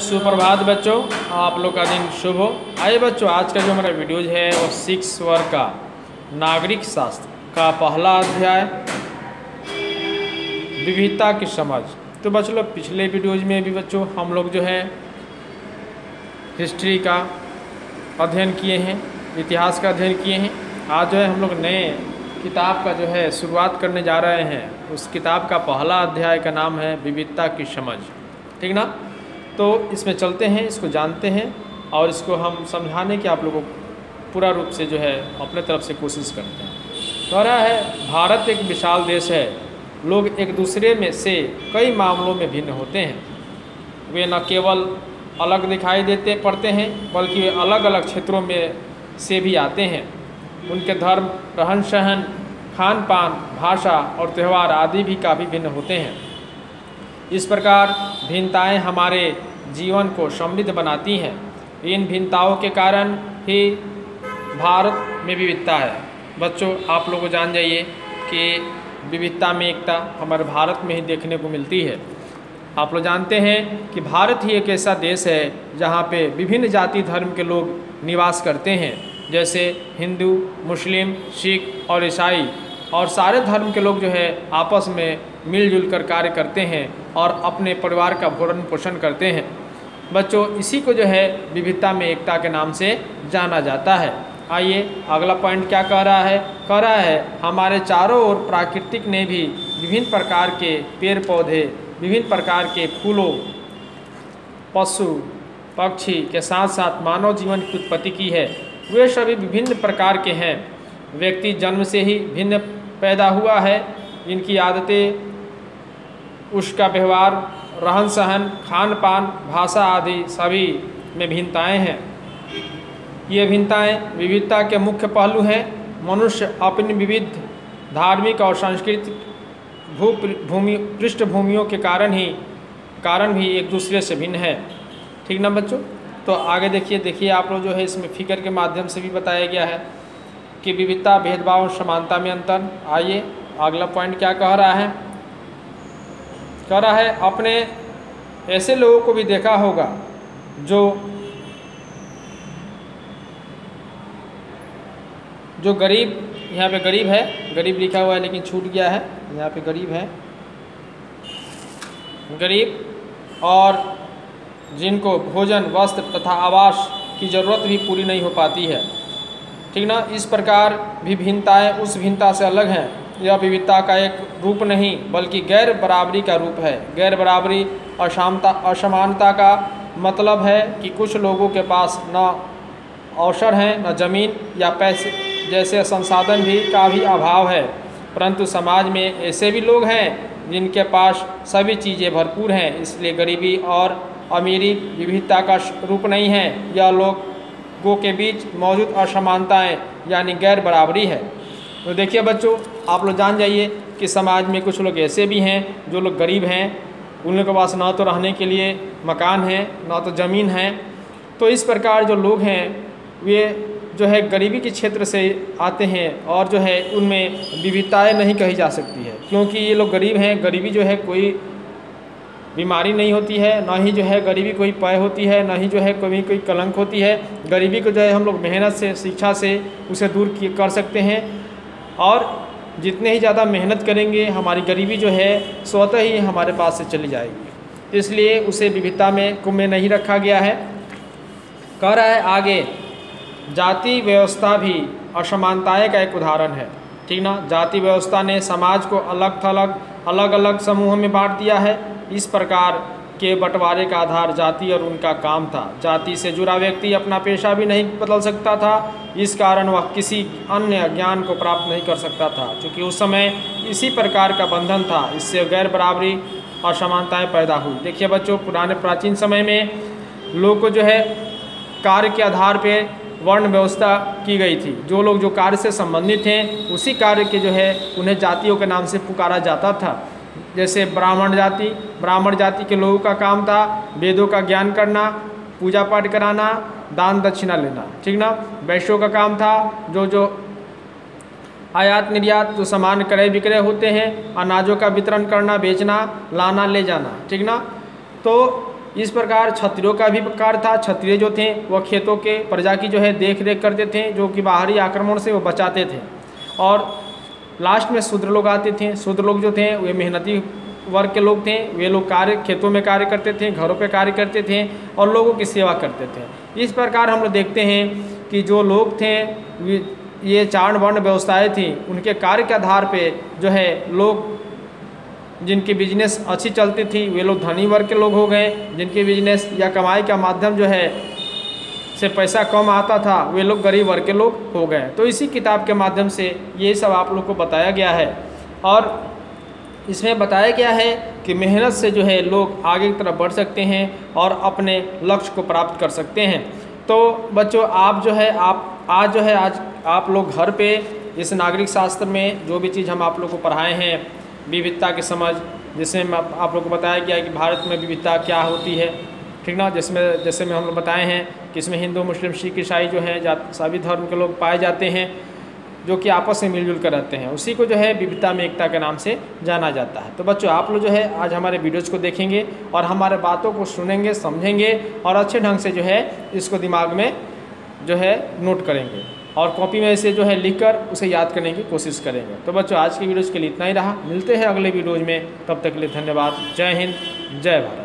सुप्रभात बच्चों, आप लोग का दिन शुभ हो। आइए बच्चों, आज का जो हमारा वीडियोज है वो 6 वर्ग का नागरिक शास्त्र का पहला अध्याय विविधता की समझ। तो बच्चों लोग पिछले वीडियोज में भी बच्चों हम लोग जो है हिस्ट्री का अध्ययन किए हैं, इतिहास का अध्ययन किए हैं। आज जो है हम लोग नए किताब का जो है शुरुआत करने जा रहे हैं। उस किताब का पहला अध्याय का नाम है विविधता की समझ, ठीक ना। तो इसमें चलते हैं, इसको जानते हैं और इसको हम समझाने की आप लोगों को पूरा रूप से जो है अपने तरफ से कोशिश करते हैं। कह रहा है भारत एक विशाल देश है, लोग एक दूसरे में से कई मामलों में भिन्न होते हैं। वे न केवल अलग दिखाई देते पड़ते हैं बल्कि वे अलग अलग क्षेत्रों में से भी आते हैं। उनके धर्म, रहन सहन, खान पान, भाषा और त्यौहार आदि भी काफ़ी भिन्न होते हैं। इस प्रकार भिन्नताएं हमारे जीवन को समृद्ध बनाती हैं। इन भिन्नताओं के कारण ही भारत में विविधता है। बच्चों आप लोग जान जाइए कि विविधता में एकता हमारे भारत में ही देखने को मिलती है। आप लोग जानते हैं कि भारत ही एक ऐसा देश है जहाँ पे विभिन्न जाति धर्म के लोग निवास करते हैं, जैसे हिंदू, मुस्लिम, सिख और ईसाई, और सारे धर्म के लोग जो है आपस में मिलजुल कर कार्य करते हैं और अपने परिवार का भरण पोषण करते हैं। बच्चों इसी को जो है विविधता में एकता के नाम से जाना जाता है। आइए अगला पॉइंट क्या कह रहा है। कह रहा है हमारे चारों ओर प्राकृतिक ने भी विभिन्न प्रकार के पेड़ पौधे, विभिन्न प्रकार के फूलों, पशु पक्षी के साथ साथ मानव जीवन की उत्पत्ति की है। वे सभी विभिन्न प्रकार के हैं। व्यक्ति जन्म से ही भिन्न पैदा हुआ है। इनकी आदतें, उसका व्यवहार, रहन सहन, खान पान, भाषा आदि सभी में भिन्नताएं हैं। ये भिन्नताएं विविधता के मुख्य पहलू हैं। मनुष्य अपनी विविध धार्मिक और सांस्कृतिक पृष्ठभूमियों के कारण भी एक दूसरे से भिन्न है, ठीक ना बच्चों। तो आगे देखिए आप लोग जो है इसमें फिगर के माध्यम से भी बताया गया है कि विविधता, भेदभाव और समानता में अंतर। आइए अगला पॉइंट क्या कह रहा है। कह रहा है अपने ऐसे लोगों को भी देखा होगा जो गरीब, यहाँ पे गरीब है, गरीब लिखा हुआ है लेकिन छूट गया है, यहाँ पे गरीब है, गरीब और जिनको भोजन, वस्त्र तथा आवास की ज़रूरत भी पूरी नहीं हो पाती है, ठीक ना। इस प्रकार भी भिन्नताएं उस भिन्नता से अलग हैं। यह विविधता का एक रूप नहीं बल्कि गैर बराबरी का रूप है। गैर बराबरी असमानता का मतलब है कि कुछ लोगों के पास न अवसर हैं, न जमीन या पैसे जैसे संसाधन का भी अभाव है, परंतु समाज में ऐसे भी लोग हैं जिनके पास सभी चीज़ें भरपूर हैं। इसलिए गरीबी और अमीरी विविधता का रूप नहीं है, यह लोगों के बीच मौजूद असमानताएं यानी गैर बराबरी है। तो देखिए बच्चों आप लोग जान जाइए कि समाज में कुछ लोग ऐसे भी हैं जो लोग गरीब हैं, उन लोगों के पास ना तो रहने के लिए मकान है, ना तो ज़मीन है। तो इस प्रकार जो लोग हैं वे जो है गरीबी के क्षेत्र से आते हैं और जो है उनमें विविधताएं नहीं कही जा सकती है, क्योंकि ये लोग गरीब हैं। गरीबी जो है कोई बीमारी नहीं होती है, ना ही जो है गरीबी कोई पय होती है, ना ही जो है कोई कलंक होती है। गरीबी को जो है हम लोग मेहनत से, शिक्षा से उसे दूर कर सकते हैं, और जितने ही ज़्यादा मेहनत करेंगे हमारी गरीबी जो है स्वतः ही हमारे पास से चली जाएगी। इसलिए उसे विविधता में नहीं रखा गया है। कह रहा है आगे जाति व्यवस्था भी असमानताएं का एक उदाहरण है, ठीक ना। जाति व्यवस्था ने समाज को अलग अलग समूहों में बांट दिया है। इस प्रकार के बंटवारे का आधार जाति और उनका काम था। जाति से जुड़ा व्यक्ति अपना पेशा भी नहीं बदल सकता था, इस कारण वह किसी अन्य ज्ञान को प्राप्त नहीं कर सकता था, क्योंकि उस समय इसी प्रकार का बंधन था। इससे गैर बराबरी और समानताएं पैदा हुई। देखिए बच्चों पुराने प्राचीन समय में लोग को जो है कार्य के आधार पर वर्ण व्यवस्था की गई थी। जो लोग जो कार्य से संबंधित हैं उसी कार्य के जो है उन्हें जातियों के नाम से पुकारा जाता था। जैसे ब्राह्मण जाति के लोगों का काम था वेदों का ज्ञान करना, पूजा पाठ कराना, दान दक्षिणा लेना, ठीक ना। वैश्यों का काम था जो आयात निर्यात, जो सामान क्रय विक्रय होते हैं, अनाजों का वितरण करना, बेचना, लाना ले जाना, ठीक ना। तो इस प्रकार क्षत्रियों का भी प्रकार था। क्षत्रिय जो थे वह खेतों के प्रजा की जो है देख रेख करते थे, जो कि बाहरी आक्रमण से वो बचाते थे। और लास्ट में शूद्र लोग आते थे। शूद्र लोग जो थे वे मेहनती वर्ग के लोग थे। वे लोग कार्य खेतों में कार्य करते थे, घरों पे कार्य करते थे और लोगों की सेवा करते थे। इस प्रकार हम लोग देखते हैं कि जो लोग थे ये 4 वर्ण व्यवस्थाएँ थी, उनके कार्य के आधार पे जो है लोग जिनकी बिजनेस अच्छी चलती थी वे लोग धनी वर्ग के लोग हो गए। जिनकी बिजनेस या कमाई का माध्यम जो है से पैसा कम आता था वे लोग गरीब वर्ग के लोग हो गए। तो इसी किताब के माध्यम से ये सब आप लोग को बताया गया है। और इसमें बताया गया है कि मेहनत से जो है लोग आगे की तरफ बढ़ सकते हैं और अपने लक्ष्य को प्राप्त कर सकते हैं। तो बच्चों आप जो है आज आप लोग घर पे इस नागरिक शास्त्र में जो भी चीज़ हम आप लोग को पढ़ाए हैं, विविधता की समझ, जिसमें आप लोग को बताया गया है कि भारत में विविधता क्या होती है, ठीक ना। जैसे में हम लोग बताए हैं कि इसमें हिंदू, मुस्लिम, सिख, ईसाई जो है सभी धर्म के लोग पाए जाते हैं, जो कि आपस में मिलजुल कर रहते हैं। उसी को जो है विविधता में एकता के नाम से जाना जाता है। तो बच्चों आप लोग जो है आज हमारे वीडियोज़ को देखेंगे और हमारे बातों को सुनेंगे, समझेंगे और अच्छे ढंग से जो है इसको दिमाग में जो है नोट करेंगे और कॉपी में इसे जो है लिखकर उसे याद करने की कोशिश करेंगे। तो बच्चों आज की वीडियोज़ के लिए इतना ही रहा। मिलते हैं अगले वीडियोज़ में, तब तक के लिए धन्यवाद। जय हिंद, जय भारत।